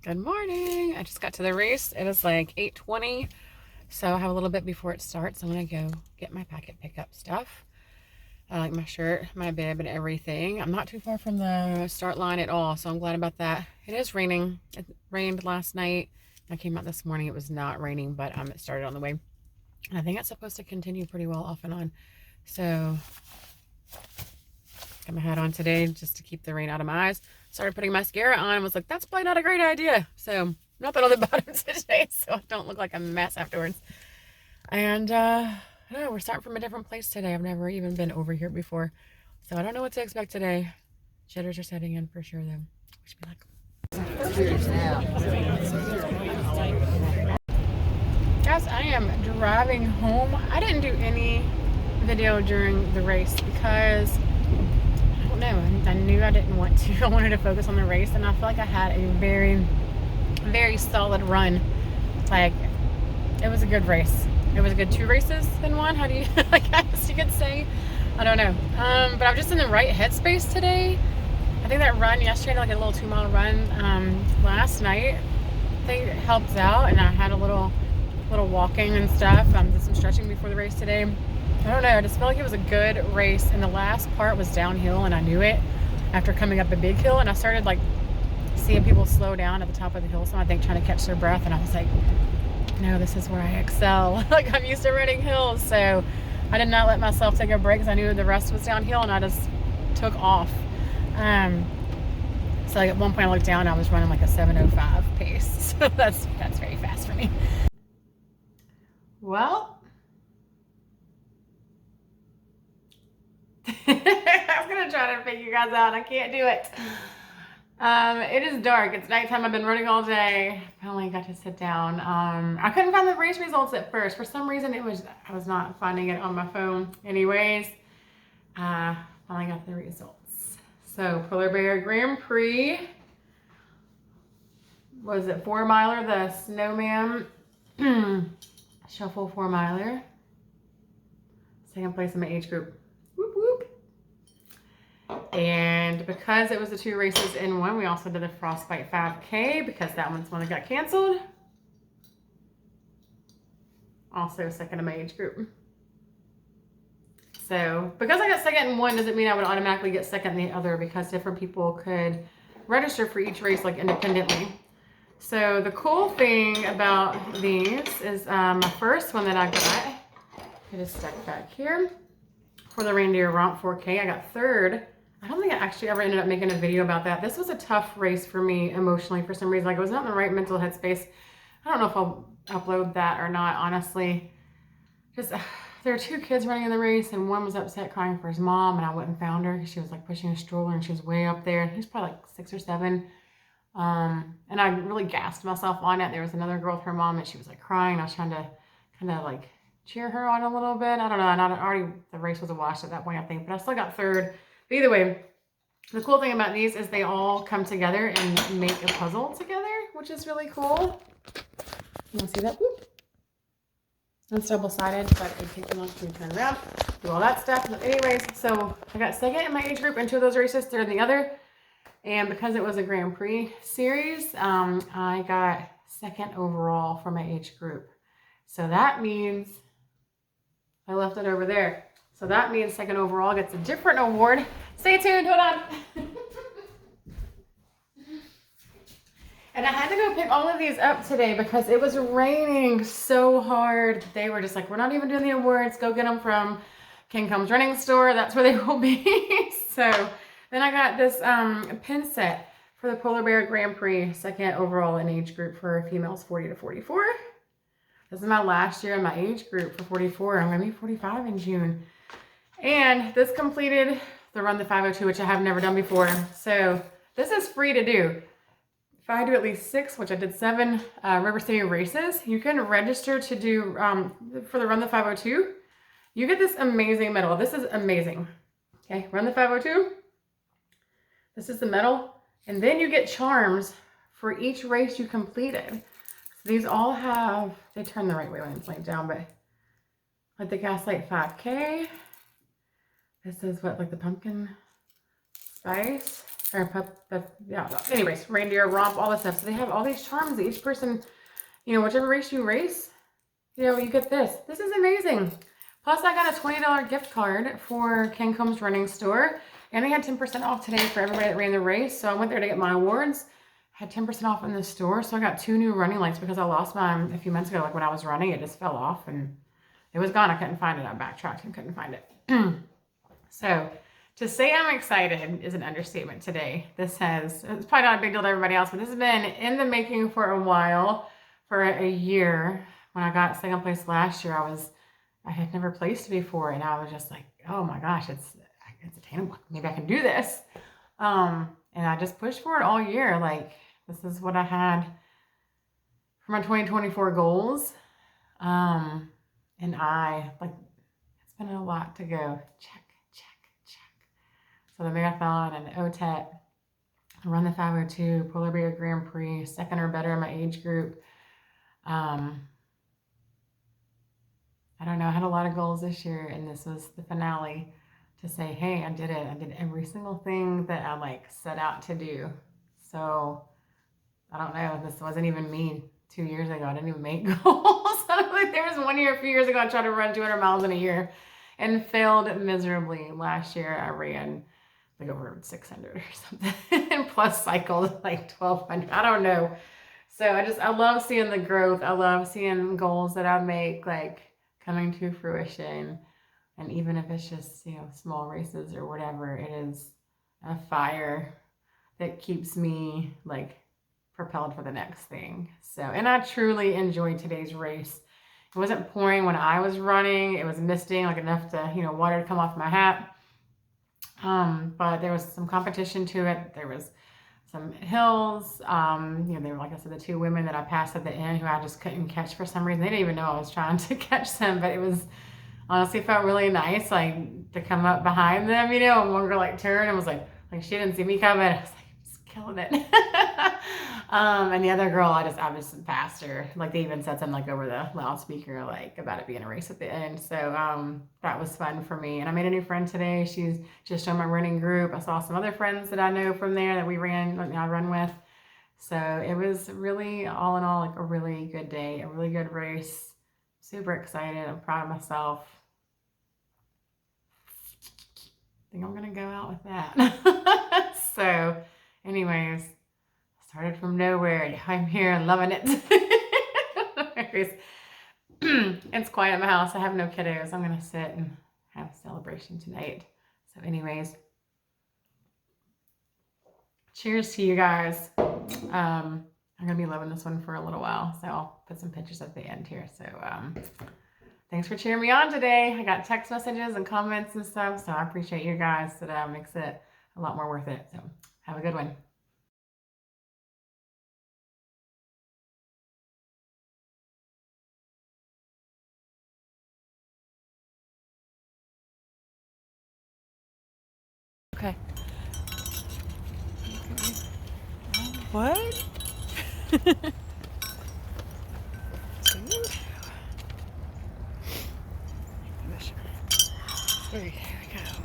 Good morning. I just got to the race. It is like 8:20, so I have a little bit before it starts. I'm gonna go get my packet pickup stuff, like my shirt, my bib, and everything. I'm not too far from the start line at all, so I'm glad about that. It is raining. It rained last night. I came out this morning. It was not raining, but it started on the way. And I think it's supposed to continue pretty well off and on. So got my hat on today just to keep the rain out of my eyes. Started putting mascara on and was like, that's probably not a great idea. So nothing on the bottom today, so I don't look like a mess afterwards. And I don't know, we're starting from a different place today. I've never even been over here before, so I don't know what to expect today. Jitters are setting in for sure, though. Wish me luck. Guys, I am driving home. I didn't do any video during the race because I don't know. I knew I didn't want to. I wanted to focus on the race, and I feel like I had a very, very solid run. Like, it was a good race. It was a good 2 races in one. How do you, I guess you could say. I don't know. But I'm just in the right headspace today. I think that run yesterday, like a little 2-mile run last night, I think it helps out. And I had a little walking and stuff. Did some stretching before the race today. I don't know. I just felt like it was a good race. And the last part was downhill, and I knew it after coming up a big hill. And I started like seeing people slow down at the top of the hill. So I think trying to catch their breath. And I was like, no, this is where I excel. Like, I'm used to running hills, so I did not let myself take a break because I knew the rest was downhill, and I just took off. So like at one point I looked down, I was running like a 7:05 pace. So that's very fast for me. Well, I was gonna try to figure you guys out. I can't do it. It is dark. It's nighttime. I've been running all day. Finally got to sit down. I couldn't find the race results at first. For some reason, I was not finding it on my phone. Anyways, finally got the results. So Polar Bear Grand Prix. Was it 4-miler? The Snowman Shuffle 4-miler. Second place in my age group. Whoop whoop. And because it was the 2 races in one, we also did the Frostbite 5K because that one's one that got canceled. Also second in my age group. So because I got second in one doesn't mean I would automatically get second in the other, because different people could register for each race like independently. So the cool thing about these is my first one that I got, it is stuck back here, for the Reindeer Romp 4K. I got third. I don't think I actually ever ended up making a video about that. This was a tough race for me emotionally for some reason. Like, I was not in the right mental headspace. I don't know if I'll upload that or not, honestly. Just, there were 2 kids running in the race, and one was upset crying for his mom, and I went and found her. She was like pushing a stroller, and she was way up there. He's probably like 6 or 7. And I really gassed myself on it. There was another girl with her mom, and she was like crying. I was trying to kind of like cheer her on a little bit. I don't know. And already the race was a wash at that point, I think, but I still got third. But either way, the cool thing about these is they all come together and make a puzzle together, which is really cool. You want to see that? Whoop. It's double-sided, but it takes too long to turn around, do all that stuff. But anyways, so I got second in my age group in 2 of those races, third in the other. And because it was a Grand Prix series, I got second overall for my age group. So that means I left it over there. So that means second overall gets a different award. Stay tuned, hold on. And I had to go pick all of these up today because it was raining so hard. They were just like, we're not even doing the awards. Go get them from King Combs Running Store. That's where they will be. So then I got this pin set for the Polar Bear Grand Prix, second overall in age group for females 40 to 44. This is my last year in my age group for 44. I'm going to be 45 in June. And this completed the Run the 502, which I have never done before. So this is free to do. If I do at least 6, which I did 7 River City races, you can register to do for the Run the 502. You get this amazing medal. This is amazing. Okay, Run the 502. This is the medal. And then you get charms for each race you completed. So these all have, they turn the right way when it's laid down, but like the Gaslight 5K. This is what, like the pumpkin spice. or yeah. Anyways, reindeer romp, all this stuff. So they have all these charms that each person, you know, whichever race you race, you know, you get this. This is amazing. Plus, I got a $20 gift card for Ken Combs Running Store, and they had 10% off today for everybody that ran the race. So I went there to get my awards. Had 10% off in the store, so I got 2 new running lights because I lost mine a few months ago. Like when I was running, it just fell off and it was gone. I couldn't find it. I backtracked and couldn't find it. So to say I'm excited is an understatement today. It's probably not a big deal to everybody else, but this has been in the making for a while, for a year. When I got second place last year, I had never placed before, and I was just like, oh my gosh, it's attainable. Maybe I can do this. And I just pushed for it all year. Like, this is what I had for my 2024 goals. And it's been a lot to go. Check. So the marathon and the OTET, I run the 502, Polar Bear Grand Prix, second or better in my age group. I don't know, I had a lot of goals this year, and this was the finale to say, hey, I did it. I did every single thing that I set out to do. So I don't know, this wasn't even me 2 years ago. I didn't even make goals. There was one year, a few years ago, I tried to run 200 miles in a year and failed miserably. Last year I ran over 600 or something, plus cycled 1,200. I don't know. So I love seeing the growth. I love seeing goals that I make coming to fruition. And even if it's just, small races or whatever, it is a fire that keeps me propelled for the next thing. So, and I truly enjoyed today's race. It wasn't pouring when I was running. It was misting enough to, water to come off my hat. But there was some competition to it. There was some hills. They were, like I said, the 2 women that I passed at the end who I just couldn't catch for some reason. They didn't even know I was trying to catch them, but it was honestly felt really nice, to come up behind them, and one girl turned and was she didn't see me coming. I was just killing it. And the other girl, I just passed her. They even said something over the loudspeaker, about it being a race at the end. So, that was fun for me. And I made a new friend today. She's just on my running group. I saw some other friends that I know from there that I run with. So it was really, all in all, a really good day, a really good race. Super excited. I'm proud of myself. I think I'm going to go out with that. So anyways, started from nowhere. Now I'm here loving it. It's quiet at my house. I have no kiddos. I'm going to sit and have a celebration tonight. So anyways, cheers to you guys. I'm going to be loving this one for a little while. So I'll put some pictures at the end here. So thanks for cheering me on today. I got text messages and comments and stuff. So I appreciate you guys. So that makes it a lot more worth it. So have a good one. Okay. What? There we go.